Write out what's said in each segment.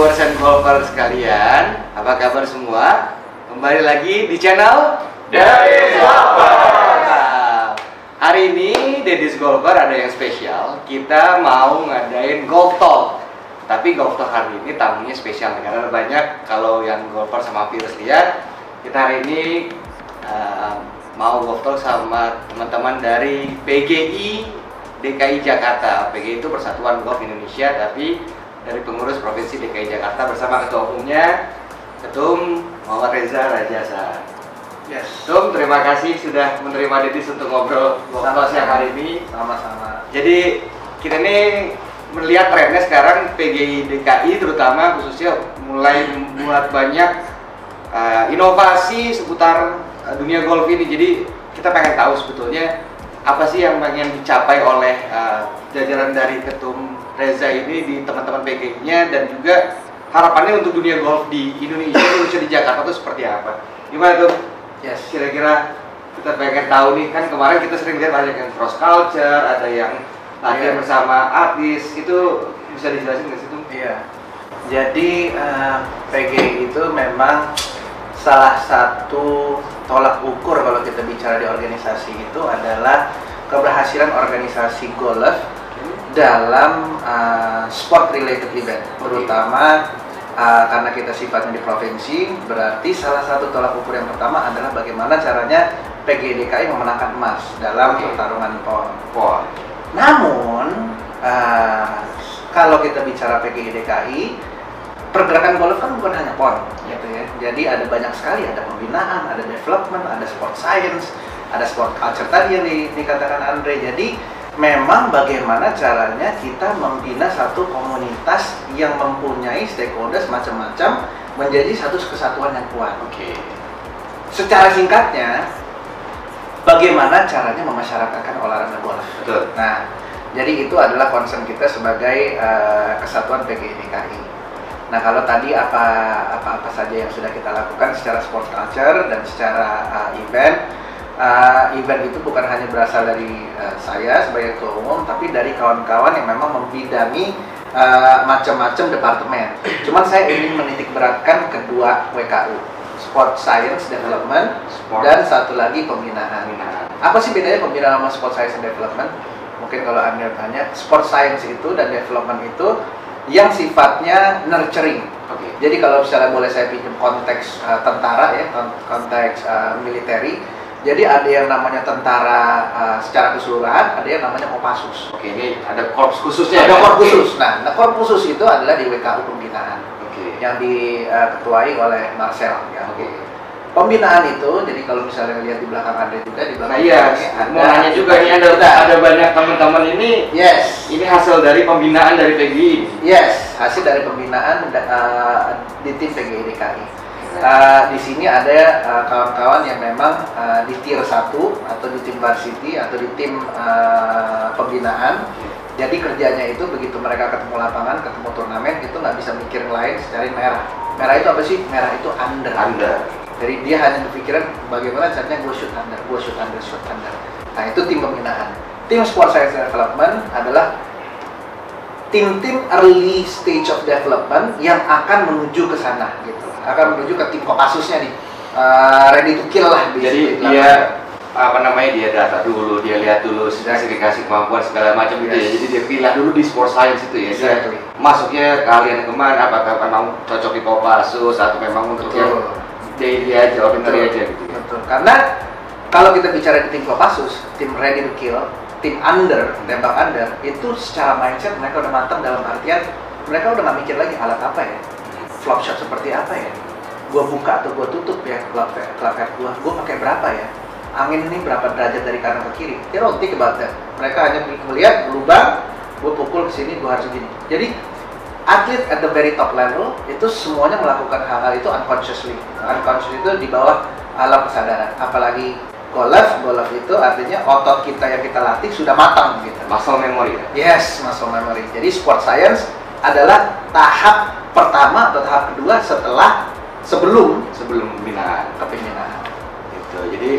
viewers and golfer sekalian, apa kabar semua? Kembali lagi di channel Deddy's Golfer. Nah, hari ini Deddy's Golfer ada yang spesial. Kita mau ngadain golf talk. Tapi golf talk hari ini tamunya spesial karena banyak. Kalau yang golfer sama viewers lihat, kita hari ini mau golf talk sama teman-teman dari PGI DKI Jakarta. PGI itu Persatuan Golf Indonesia, tapi dari pengurus Provinsi DKI Jakarta bersama ketua umumnya, Ketum Muhammad Reza Rajasa. Yes. Ketum, terima kasih sudah menerima Deddy's untuk ngobrol sama siang hari ini. Sama-sama. Jadi kita ini melihat trennya sekarang PGI DKI terutama khususnya mulai membuat banyak inovasi seputar dunia golf ini. Jadi kita pengen tahu sebetulnya apa sih yang pengen dicapai oleh jajaran dari Ketum Reza ini di teman-teman PGI-nya, dan juga harapannya untuk dunia golf di Indonesia, khususnya di Jakarta itu seperti apa? Gimana tuh? Yes. Kira-kira kita pengen tahu nih, kan kemarin kita sering lihat banyak yang cross culture, ada yang latihan bersama artis, itu bisa dijelasin nggak sih tuh? Iya. Jadi PGI itu memang salah satu tolak ukur kalau kita bicara di organisasi itu adalah keberhasilan organisasi golf dalam sport related event, terutama karena kita sifatnya di provinsi, berarti salah satu tolak ukur yang pertama adalah bagaimana caranya PGI DKI memenangkan emas dalam pertarungan PON. Namun kalau kita bicara PGI DKI, pergerakan golf kan bukan hanya PON, gitu ya. Jadi ada banyak sekali, ada pembinaan, ada development, ada sport science, ada sport culture tadi yang dikatakan Andre. Jadi memang bagaimana caranya kita membina satu komunitas yang mempunyai stakeholders macam-macam menjadi satu kesatuan yang kuat. Oke. Secara singkatnya, bagaimana caranya memasyarakatkan olahraga golf. Betul. Nah, jadi itu adalah concern kita sebagai kesatuan PGI DKI. Nah, kalau tadi apa saja yang sudah kita lakukan secara sport culture dan secara event itu bukan hanya berasal dari saya sebagai ketua umum, tapi dari kawan-kawan yang memang membidangi macam-macam departemen. Cuman saya ingin menitik beratkan kedua WKU, Sport Science Development dan satu lagi pembinaan. Apa sih bedanya pembinaan sama Sport Science and Development? Mungkin kalau Anda tanya, Sport Science itu dan Development itu yang sifatnya nurturing. Jadi kalau misalnya boleh saya pinjam konteks tentara ya, konteks military. Jadi ada yang namanya tentara secara keseluruhan, ada yang namanya Kopassus. Oke, ini ada korps khususnya. Ada korps khusus. Nah, korps khusus itu adalah di WKU pembinaan. Yang diketuai oleh Marcel. Ya. Pembinaan itu, jadi kalau misalnya lihat di belakang Anda juga di belakang. Nah, iya, mau nanya juga ini ada banyak teman-teman ini. Yes. Ini hasil dari pembinaan dari PGI. Yes, hasil dari pembinaan di tim PGI DKI. Di sini ada kawan-kawan yang memang di tier 1 atau di tim varsity atau di tim pembinaan. Jadi kerjanya itu begitu mereka ketemu lapangan, ketemu turnamen, itu nggak bisa mikir lain selain merah. Merah itu apa sih? Merah itu under. Jadi dia hanya berpikiran bagaimana caranya gue shoot under. Nah, itu tim pembinaan. Tim Sport Science Development adalah tim-tim early stage of development yang akan menuju ke sana gitu. Akan menuju ke tim Kopassusnya nih. Ready to kill lah. Jadi dia dia data dulu, dia lihat dulu spesifikasi kemampuan segala macam gitu ya. Jadi dia pilih dulu di sport science itu ya. Exactly. Masuknya kalian kemana? Apakah memang cocok di Kopassus atau memang untuk yang daily aja, ordinary aja gitu. Betul. Karena kalau kita bicara di tim Kopassus, tim ready to kill, tim under, tembak under, itu secara mindset mereka udah matang dalam artian mereka udah nggak mikir lagi alat apa ya, flop shot seperti apa ya, gua buka atau gua tutup ya club head gua pakai berapa ya, angin ini berapa derajat dari kanan ke kiri. They don't think about that. Mereka hanya melihat lubang, gua pukul ke sini, gua harus begini. Jadi atlet at the very top level itu semuanya melakukan hal-hal itu unconsciously. Unconscious itu di bawah alam kesadaran. Apalagi golf itu artinya otot kita yang kita latih sudah matang gitu. Muscle memory ya? Yes, muscle memory. Jadi sport science adalah tahap pertama atau tahap kedua sebelum pembinaan. Kepembinaan. Gitu. Jadi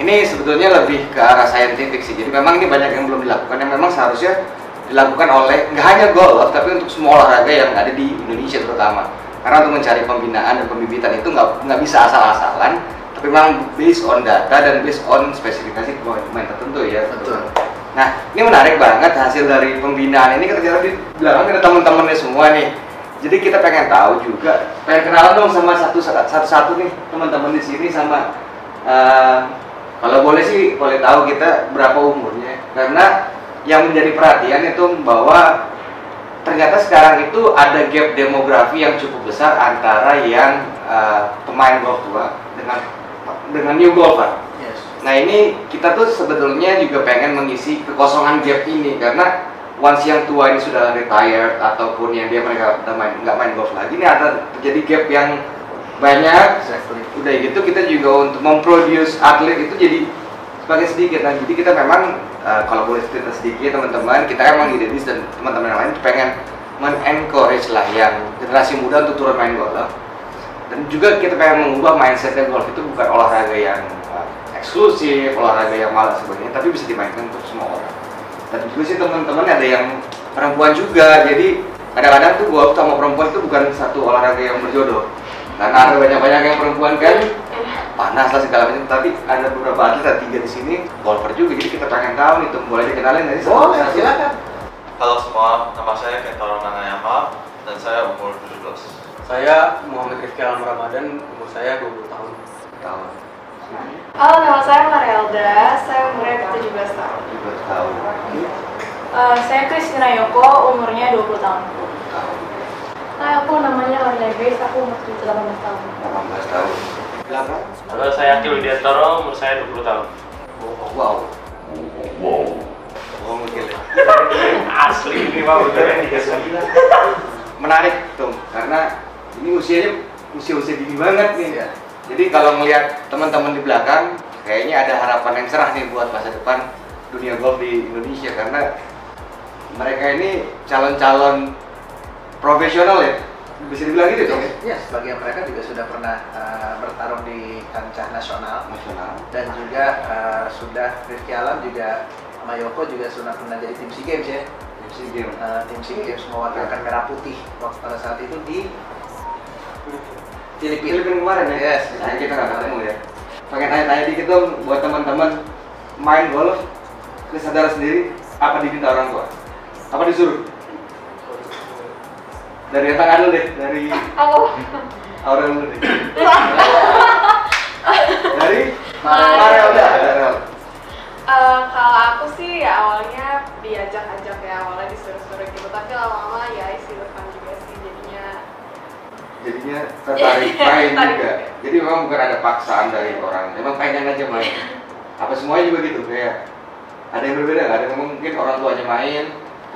ini sebetulnya lebih ke arah saintifik sih. Jadi memang ini banyak yang belum dilakukan yang memang seharusnya dilakukan oleh nggak hanya golf tapi untuk semua olahraga yang ada di Indonesia terutama. Karena untuk mencari pembinaan dan pembibitan itu nggak bisa asal-asalan, tapi memang based on data dan based on spesifikasi pemain tertentu ya. Betul. Nah, ini menarik banget hasil dari pembinaan ini, ternyata di belakang ada teman-temannya semua nih. Jadi kita pengen tahu juga, pengen kenalan dong sama satu-satu nih teman-teman di sini sama kalau boleh sih boleh tahu kita berapa umurnya, karena yang menjadi perhatian itu bahwa ternyata sekarang itu ada gap demografi yang cukup besar antara yang pemain golf tua dengan new golfer. Yes. Nah ini kita tuh sebetulnya juga pengen mengisi kekosongan gap ini, karena once yang tua ini sudah retired ataupun yang mereka nggak main golf lagi, ini ada terjadi gap yang banyak. Exactly. Udah gitu kita juga untuk memproduce atlet itu jadi semakin sedikit. Nah jadi kita memang kalau boleh cerita sedikit teman-teman, kita emang di Dedis dan teman-teman yang lain pengen men-encourage lah yang generasi muda untuk turun main golf. Dan juga kita pengen mengubah mindsetnya golf itu bukan olahraga yang eksklusif, olahraga yang malas sebenarnya, tapi bisa dimainkan untuk semua orang. Dan juga sih teman-teman ada yang perempuan juga, jadi kadang-kadang tuh golf sama perempuan itu bukan satu olahraga yang berjodoh. Karena ada banyak-banyak yang perempuan kan panas lah segala macam, tapi ada beberapa atlet, ada 3 di sini golfer juga, jadi kita pengen tahu nih tuh, boleh dikenalin nggak sih? Oh, silakan. Halo semua, nama saya Kentaro Nangayama dan saya umur 17. Saya Muhammad Rifki Alam Ramadan, umur saya 20 tahun. Halo, nama saya Marielda, saya umurnya 17 tahun. 17 tahun. Saya Christina Yoko, umurnya 20 tahun. Nah, aku namanya Orlea Grace, aku umur 18 tahun. 18 tahun. Belakang? Halo, saya Akil Widiantoro, umur saya 20 tahun. Wow. Oh, mungkin ya. Asli ini mah udah 39. Menarik tuh, karena ini usianya usia dini banget nih. Iya. Jadi kalau melihat teman-teman di belakang, kayaknya ada harapan yang cerah nih buat masa depan dunia golf di Indonesia, karena mereka ini calon-calon profesional ya, bisa dibilang gitu dong ya? Ya, sebagian mereka juga sudah pernah bertarung di kancah nasional dan juga sudah Rifki Alam juga sama Yoko juga sudah pernah jadi tim SEA Games ya. Tim SEA Games mewakilkan merah putih waktu pada saat itu di Filipina kemarin ya? Yes. Nah, kita nggak ketemu ya. Pengen tanya-tanya dikit dong buat teman-teman main golf, kita sadar sendiri apa diminta orang tua? Apa disuruh? Dari yang tangan dulu deh, dari Aurel dulu deh. Dari Marel udah. Kalau aku sih ya awalnya diajak-ajak ya, awalnya disuruh-suruh gitu, tapi lama-lama ya isi depan juga sih jadinya tertarik main juga. Jadi memang bukan ada paksaan dari orang, memang pengen aja main. Apa semuanya juga gitu, kayak ada yang berbeda, ada yang mungkin orang tuanya main,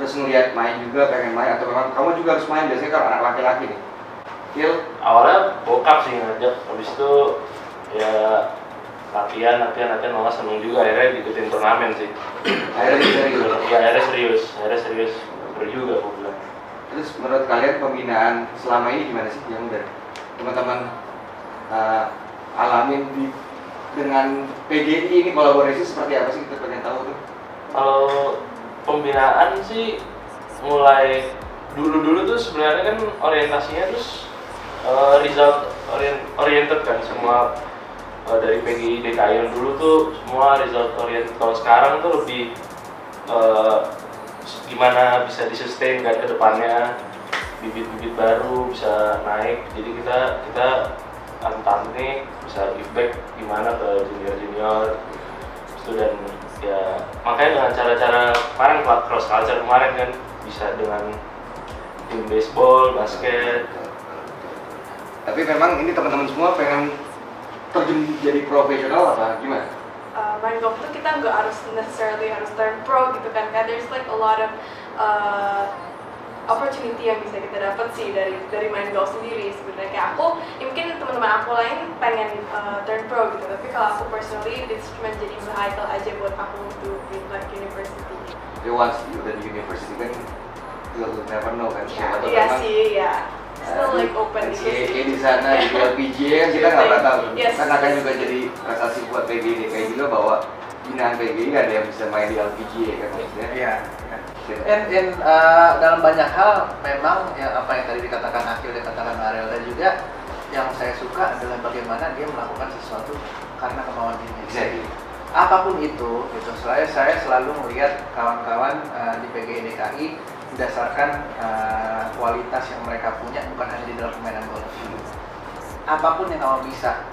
terus ngeliat main juga pengen main, atau memang kamu juga harus main, biasanya kalau anak laki-laki nih. Kil? Awalnya bokap sih ngajak, habis itu ya latihan malah seneng juga, akhirnya ikutin turnamen sih. Akhirnya serius. Ya akhirnya serius seru juga aku bilang. Terus menurut kalian pembinaan selama ini gimana sih yang udah teman-teman alamin dengan PGI ini, kolaborasi seperti apa sih, kita pengen tahu tuh. Kalau pembinaan sih mulai dulu tuh sebenarnya kan orientasinya terus result oriented kan semua. Dari PGI DKI yang dulu tuh semua result oriented. Kalau sekarang tuh lebih gimana bisa disustain kan ke depannya, bibit-bibit baru bisa naik. Jadi kita antam nih bisa give back gimana ke junior itu, dan ya makanya dengan cara-cara kemarin cross culture kemarin kan bisa dengan tim baseball, basket. Tapi memang ini teman-teman semua pengen terjun jadi profesional apa gimana? main golf itu kita nggak harus necessarily harus turn pro gitu kan, there's like a lot of opportunity yang bisa kita dapat sih dari main golf sendiri sebenarnya. Kayak aku, ya mungkin teman-teman aku lain pengen turn pro gitu, tapi kalau aku personally itu cuma jadi vehicle aja buat aku untuk like university. Tapi once udah di university kan you'll never know kan siapa tuh Iya memang sih, ya. Still like open gitu NCAA sih. di sana di LPGA kan kita nggak pernah tahu. Yes. Kan akan juga jadi prestasi buat PGI kayak juga bahwa binaan PGI ada yang bisa main di LPGA kan maksudnya. Iya. Dalam banyak hal memang ya apa yang tadi dikatakan Akhil, dikatakan Ariel, dan juga yang saya suka adalah bagaimana dia melakukan sesuatu karena kemauan dirinya. Exactly. Apapun itu, gitu. Saya selalu melihat kawan-kawan di PGI DKI berdasarkan kualitas yang mereka punya, bukan hanya di dalam permainan golf. Apapun yang kamu bisa,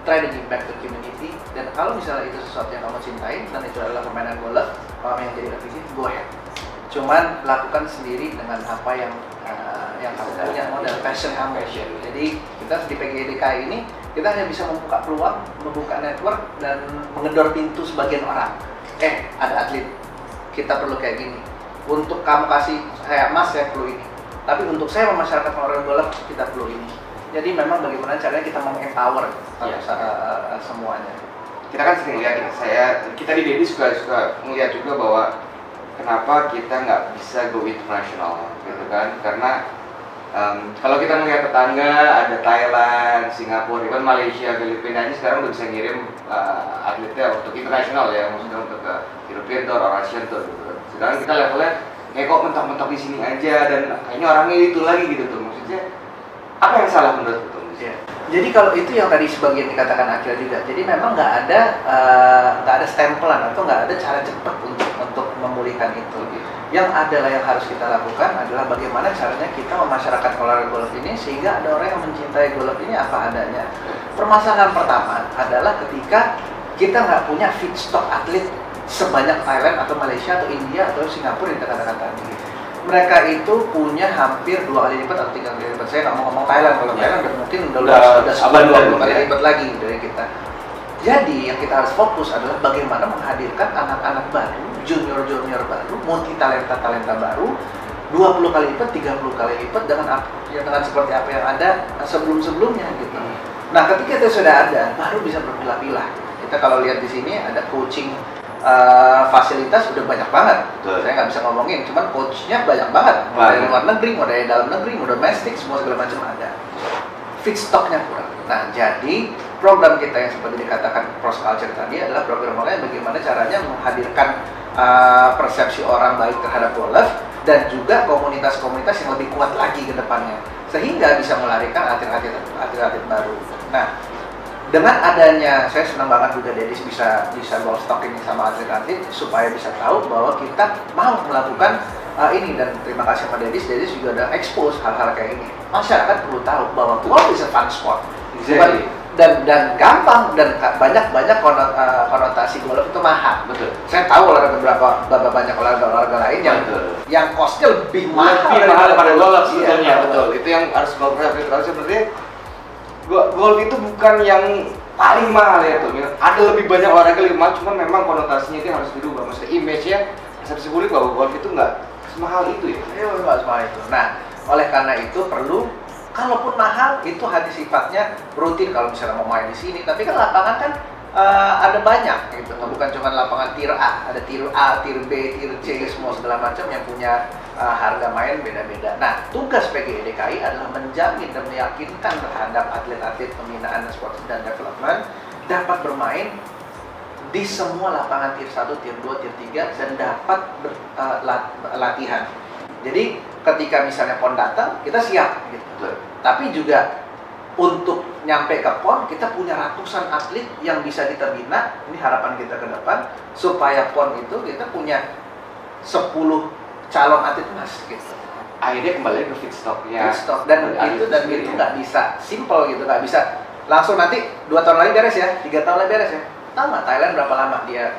try to give back to community. Dan kalau misalnya itu sesuatu yang kamu cintai dan itu adalah permainan golf, kamu yang jadi revisi, go ahead. Cuman lakukan sendiri dengan apa yang kamu punya, modal passion kamu. Jadi kita di PGI DKI ini kita hanya bisa membuka peluang, membuka network, dan mengedor pintu sebagian orang. Ada atlet, kita perlu kayak gini. Untuk kamu kasih saya emas, saya perlu ini. Tapi untuk saya memasyarakat orang golf, kita perlu ini. Jadi memang bagaimana caranya kita empower semuanya. Kita kan sering lihat, kita di Dedi suka melihat juga bahwa kenapa kita nggak bisa go international, gitu kan? Karena kalau kita melihat tetangga, ada Thailand, Singapura, even Malaysia, Filipina aja sekarang udah bisa ngirim atletnya untuk internasional ya, maksudnya untuk ke European Tour or Asian Tour gitu. Sekarang kita levelnya kayak kok mentok-mentok di sini aja dan kayaknya orangnya itu lagi gitu tuh. Maksudnya apa yang salah menurut tuh? Ya. Jadi kalau itu yang tadi sebagian dikatakan Akhil juga. Jadi memang nggak ada stempelan atau nggak ada cara cepat untuk memulihkan itu. Yang adalah yang harus kita lakukan adalah bagaimana caranya kita memasyarakatkan olahraga golf ini sehingga ada orang yang mencintai golf ini apa adanya. Permasalahan pertama adalah ketika kita nggak punya feedstock atlet sebanyak Thailand atau Malaysia atau India atau Singapura yang kita katakan tadi. Mereka itu punya hampir 2 kali lipat atau 3 kali lipat. Saya nggak mau ngomong Thailand, kalau Thailand mungkin udah 10-20 kali lipat lagi dari kita. Jadi yang kita harus fokus adalah bagaimana menghadirkan anak-anak baru, junior-junior baru, multi talenta baru, 20 kali lipat, 30 kali lipat dengan seperti apa yang ada sebelum-sebelumnya gitu. Nah, ketika itu sudah ada, baru bisa berpilah-pilah. Kita kalau lihat di sini ada coaching fasilitas udah banyak banget. Betul. Saya nggak bisa ngomongin, cuman coachnya banyak banget. Mau dari luar negeri, mau dari dalam negeri, mau domestik, semua segala macam ada. Feedstocknya kurang. Nah, jadi program kita yang seperti dikatakan cross culture tadi adalah program-program bagaimana caranya menghadirkan persepsi orang baik terhadap golf dan juga komunitas-komunitas yang lebih kuat lagi ke depannya sehingga bisa melarikan atlet-atlet baru. Nah, dengan adanya, saya senang banget juga Dedis bisa golf stock ini sama atlet-atlet supaya bisa tahu bahwa kita mau melakukan ini, dan terima kasih sama Dedis juga udah expose hal-hal kayak ini. Masyarakat perlu tahu bahwa golf is a fun sport. Exactly. Dan gampang dan banyak konotasi golf itu mahal. Betul. Saya tahu berapa banyak olahraga lain yang costnya lebih mahal daripada golf sebetulnya. Iya, betul. Itu yang harus golf seperti golf itu bukan yang paling mahal ya tuh. Ada lebih banyak olahraga lebih mahal, cuman memang konotasinya itu harus dirubah. Maksudnya image-nya persepsi publik bahwa golf itu nggak semahal itu ya. Iya, nggak semahal itu. Nah, oleh karena itu perlu, kalaupun mahal itu hanya sifatnya rutin kalau misalnya mau main di sini. Tapi kan lapangan kan ada banyak gitu. Bukan cuma lapangan tier A, ada tier A, tier B, tier C, semua segala macam yang punya harga main beda-beda. Nah, tugas PGI DKI adalah menjamin dan meyakinkan terhadap atlet-atlet pembinaan sport dan development dapat bermain di semua lapangan tier 1, tier 2, tier 3 dan dapat latihan. Jadi ketika misalnya PON datang, kita siap gitu. Tapi juga untuk nyampe ke PON, kita punya ratusan atlet yang bisa kita bina. Ini harapan kita ke depan, supaya PON itu kita punya 10 calon atlet emas gitu. Akhirnya kembali ke feedstocknya. Feedstock dan itu nggak bisa simple gitu, nggak bisa langsung nanti 2 tahun lagi beres ya, 3 tahun lagi beres ya. Tahu nggak Thailand berapa lama dia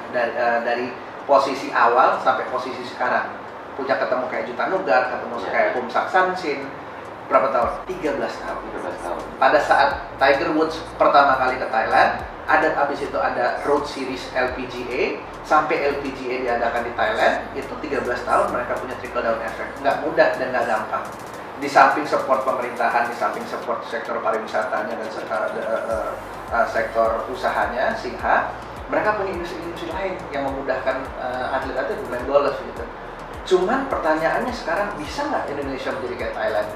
dari posisi awal sampai posisi sekarang? Punya ketemu kayak Jutanugarh, ketemu kayak Bumsak Samsin, berapa tahun? 13 tahun. Pada saat Tiger Woods pertama kali ke Thailand, habis itu ada Road Series LPGA, sampai LPGA diadakan di Thailand, itu 13 tahun mereka punya trickle down effect. Nggak mudah dan nggak gampang. Di samping support pemerintahan, di samping support sektor pariwisatanya dan sektor usahanya, Singha, mereka punya industri lain yang memudahkan atlet-atlet bermain golf gitu. Cuman pertanyaannya sekarang, bisa nggak Indonesia menjadi kayak Thailand?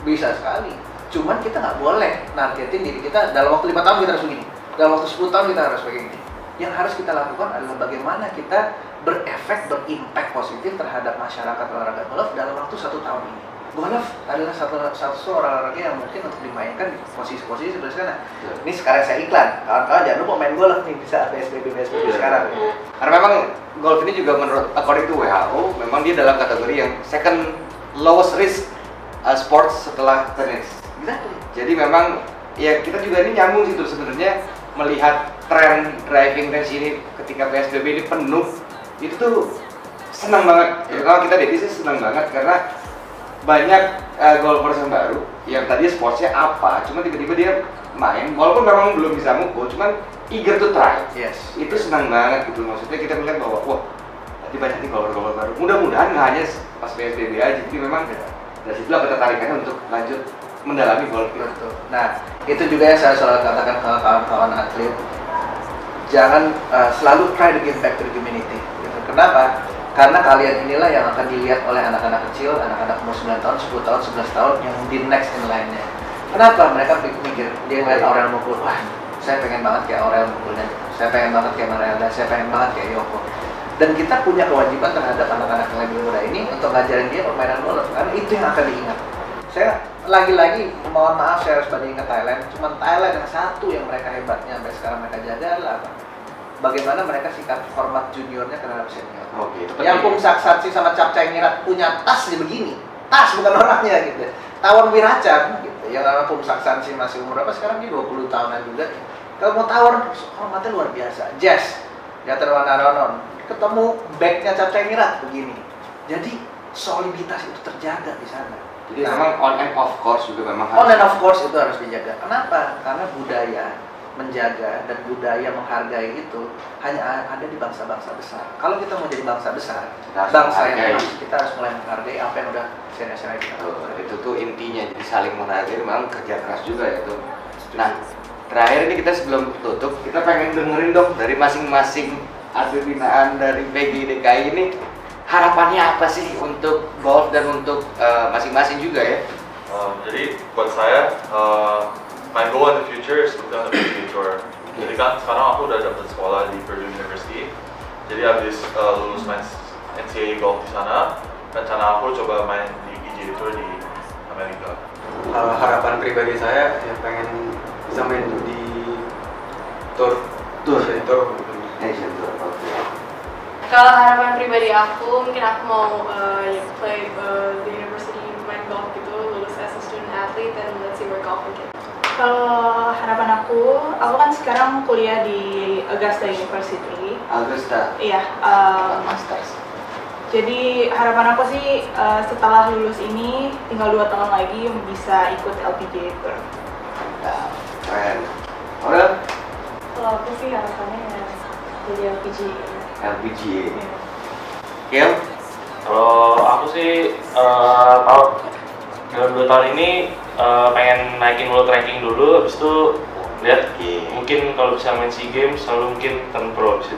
Bisa sekali. Cuman kita nggak boleh nargetin diri kita dalam waktu 5 tahun kita harus begini, dalam waktu 10 tahun kita harus begini. Yang harus kita lakukan adalah bagaimana kita berimpact positif terhadap masyarakat olahraga golf dalam waktu 1 tahun ini. Golf adalah satu olahraga yang mungkin untuk dimainkan di posisi-posisi sebelah sana. Ini sekarang saya iklan, kawan-kawan jangan lupa main golf nih, bisa PSBB sekarang. Karena memang golf ini juga menurut according to WHO memang dia dalam kategori yang second lowest risk sports setelah tenis. Exactly. Jadi memang ya kita juga ini nyambung situ sebenarnya melihat tren driving range ini ketika PSBB ini penuh itu tuh senang banget. Ya, kalau kita Dedi sih senang banget karena banyak golfers yang baru yang tadi sportsnya apa, cuma tiba-tiba dia main walaupun memang belum bisa mukul, cuman eager to try. Yes. Itu senang banget gitu, maksudnya kita melihat bahwa wah tadi banyak nih golfer baru. Mudah-mudahan nggak hanya pas PSBB aja, jadi memang dari situlah ketertarikannya untuk lanjut mendalami golf itu. Nah, itu juga yang saya selalu katakan ke kawan-kawan atlet, jangan selalu try to give back to the community. Gitu. Kenapa? Karena kalian inilah yang akan dilihat oleh anak-anak kecil, anak-anak umur 9 tahun, 10 tahun, 11 tahun yang di next in line-nya. Kenapa? Mereka mikir, dia ngeliat Aurel mukul, wah saya pengen banget kayak Aurel mukulnya, saya pengen banget kayak Mariana, saya pengen banget kayak Yoko. Dan kita punya kewajiban terhadap anak-anak yang lebih muda ini untuk ngajarin dia permainan golf, karena itu yang akan diingat. Saya lagi-lagi, mohon maaf saya harus bandingin ke Thailand, cuma Thailand yang satu yang mereka hebatnya sampai sekarang mereka jaga adalah apa? Bagaimana mereka sikap hormat juniornya terhadap senior. Oke, Yang Pung Saksatsi sama Capcai Ngirat punya tas begini, tas bukan orangnya gitu. Tawon Wiracan gitu, yang nama Pung Saksatsi masih umur berapa sekarang, dia 20 tahunan juga. Kalau mau tawon, hormatnya luar biasa. Jazz, Yaterwana Ronon, ketemu backnya Capcai Ngirat begini. Jadi soliditas itu terjaga di sana. Jadi memang on and off course juga memang On and off course itu harus dijaga. Kenapa? Karena budaya menjaga dan budaya menghargai itu hanya ada di bangsa-bangsa besar. Kalau kita mau jadi bangsa besar, bangsa yang emas, kita harus mulai menghargai apa yang udah senior-senior kita. Itu tuh intinya, jadi saling menghargai, memang kerja keras juga ya tuh. Nah, terakhir ini kita sebelum tutup, kita pengen dengerin dong dari masing-masing atlet binaan dari PGI DKI ini, harapannya apa sih untuk golf dan untuk masing-masing juga ya? Jadi buat saya, my goal in the future is to become a PGA Tour. Jadi kan sekarang aku udah dapet sekolah di Purdue University. Jadi habis lulus main NCAA golf di sana, rencana aku coba main di PGA Tour di Amerika. Harapan pribadi saya ya pengen bisa main di tour Nation Tour. Kalau harapan pribadi aku, mungkin aku mau play the university main golf gitu, lulus as a student athlete, and let's see where golf can. Kalau harapan aku kan sekarang kuliah di Augusta University. Augusta. Iya. Masters. Jadi harapan aku sih setelah lulus ini tinggal 2 tahun lagi bisa ikut LPGA Tour. Nah, keren. Orang Kalau aku sih harapannya ya jadi LPGA. LPGA. Kiel? Kalau aku sih dalam 2 tahun ini pengen naikin world ranking dulu, habis itu lihat mungkin kalau bisa main SEA Games lalu mungkin turn pro bisa.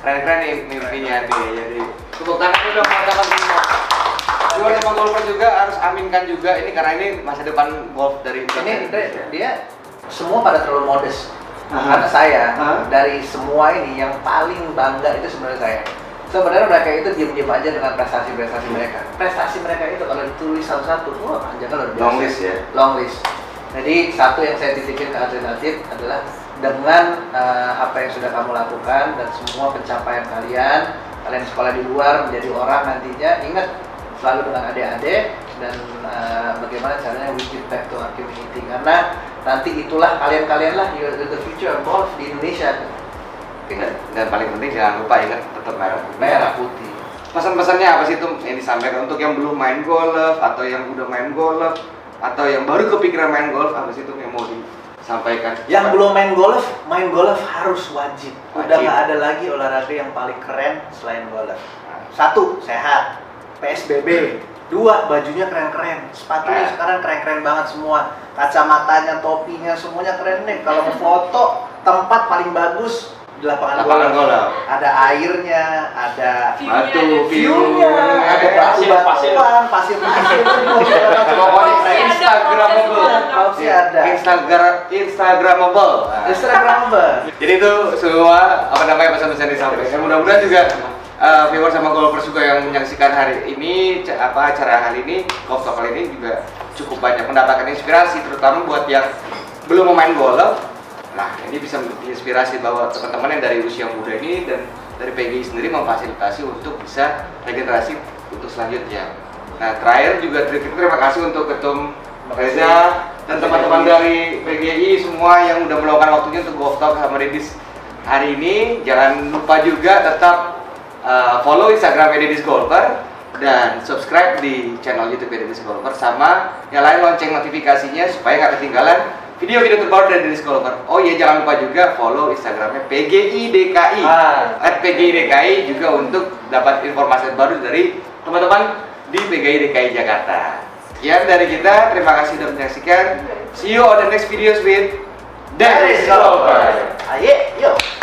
Keren-keren nih mimpinya dia. Jadi tepuk tangan dulu dong teman-teman semua. Juga sama golfer juga harus aminkan juga ini karena ini masa depan golf dari Ini dia semua pada terlalu modest. Karena saya dari semua ini yang paling bangga itu sebenarnya saya. Sebenarnya mereka itu diam-diam aja dengan prestasi-prestasi mereka. Prestasi mereka itu kalau ditulis satu-satu, wah panjangnya luar biasa. Long list ya? Long list. Jadi satu yang saya titipin ke atlet-atlet adalah dengan apa yang sudah kamu lakukan dan semua pencapaian kalian sekolah di luar menjadi orang nantinya, ingat selalu dengan adik-adik dan bagaimana caranya we give back to our community, karena nanti itulah kalian lah the future of golf di Indonesia. Ingat, dan paling penting jangan lupa ingat tetap Merah putih. Pesan-pesannya apa sih itu yang disampaikan untuk yang belum main golf atau yang udah main golf atau yang baru kepikiran main golf, apa sih itu yang mau disampaikan? Yang belum main golf harus wajib. Udah nggak ada lagi olahraga yang paling keren selain golf. 1, sehat. PSBB. 2, bajunya keren-keren. Sepatunya sekarang keren-keren banget semua. Kacamatanya, topinya, semuanya keren deh. Kalau mau foto, tempat paling bagus di lapangan golf. Ada airnya, ada view-nya, ada batu-batuan, pasir-pasir. Pokoknya Instagramable. Instagramable. Instagramable. Jadi itu semua pesan-pesan disampaikan. Mudah-mudahan juga viewer sama golfers juga yang menyaksikan hari ini acara hari ini, golf talk kali ini juga cukup banyak mendapatkan inspirasi, terutama buat yang belum memain golf. Nah, ini bisa menjadi inspirasi bahwa teman-teman yang dari usia muda ini dan dari PGI sendiri memfasilitasi untuk bisa regenerasi untuk selanjutnya. Nah, terakhir juga terima kasih untuk Ketum Reza dan teman-teman dari PGI semua yang udah meluangkan waktunya untuk golf talk sama Dedis hari ini. Jangan lupa juga tetap follow Instagram Dedis Golfer dan subscribe di channel YouTube Dedis Golfer, sama nyalain lonceng notifikasinya supaya nggak ketinggalan video-video terbaru dari Dedis Golfer. Oh iya, jangan lupa juga follow Instagramnya PGI DKI @PGI DKI juga untuk dapat informasi terbaru dari teman-teman di PGI DKI Jakarta. Sekian dari kita, terima kasih sudah menyaksikan. See you on the next videos with Dedis Golfer. Ayo, yuk.